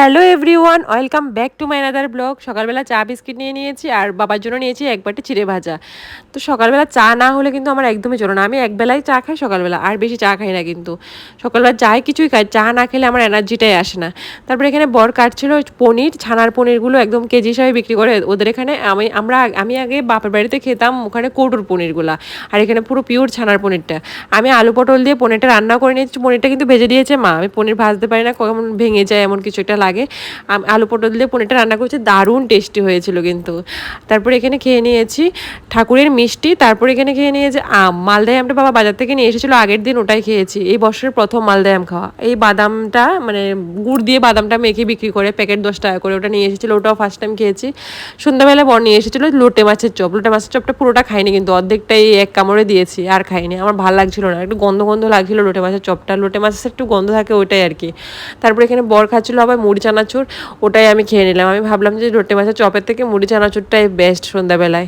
Hello everyone, welcome back to my another blog. সকালবেলা চা biscuit নিয়ে নিয়েছি আর বাবার জন্য নিয়েছি এক বাটি চিড়ে ভাজা। তো সকালবেলা চা না হলে কিন্তু আমার একদমই চলে না। আমি একবেলাই চা খাই সকালবেলা, আর বেশি চা খাই না কিন্তু। সকালবেলা চায় কিছুই খাই, চা না খেলে আমার এনার্জিটাই আসে না। তারপরে এখানে বর কাটছিল পনির, ছানার পনিরগুলো একদম কেজি হিসাবে বিক্রি করে ওদের এখানে। আমি আগে বাপের বাড়িতে খেতাম ওখানে কৌটোর পনিরগুলা, আর এখানে পুরো পিওর ছানার পনিরটা। আমি আলু পটল দিয়ে পনিরটা রান্না করে নিয়েছি, পনিরটা কিন্তু ভেজে দিয়েছে মা। আমি পনির ভাজতে পারি না, কখন ভেঙে যায় এমন কিছু একটা লাগে। আলু পটল দিয়ে পনিরটা রান্না করেছি, দারুণ টেস্টি হয়েছিল কিন্তু। তারপরে এখানে খেয়ে নিয়েছি ঠাকুরের মিষ্টি। তারপরে এখানে খেয়ে নিয়েছি আম, মালদায় আমটা বাবা বাজার থেকে নিয়ে এসেছিলো আগের দিন, ওটাই খেয়েছি। এই বছরের প্রথম মালদায় আম খাওয়া। এই বাদামটা মানে গুড় দিয়ে বাদামটা মেখে বিক্রি করে প্যাকেট 10 টাকা করে, ওটা নিয়ে এসেছিলো, ওটাও ফার্স্ট টাইম খেয়েছি। সন্ধ্যাবেলা বর নিয়ে এসেছিলো লোটে মাছের চপ। লোটে মাছের চপটা পুরোটা খাইনি কিন্তু, অর্ধেকটাই এক কামড়ে দিয়েছি, আর খাইনি। আমার ভালো লাগছিল না, একটু গন্ধ গন্ধ লাগছিল লোটে মাছের চপটা। লোটে মাছের একটু গন্ধ থাকে ওইটাই আর কি। তারপরে এখানে বর খাচ্ছিলো আবার মুড়ি চানাচুর, ওটাই আমি খেয়ে নিলাম। আমি ভাবলাম যে লোটে মাছের চপের থেকে মুড়ি চানাচুরটাই বেস্ট সন্ধ্যাবেলায়।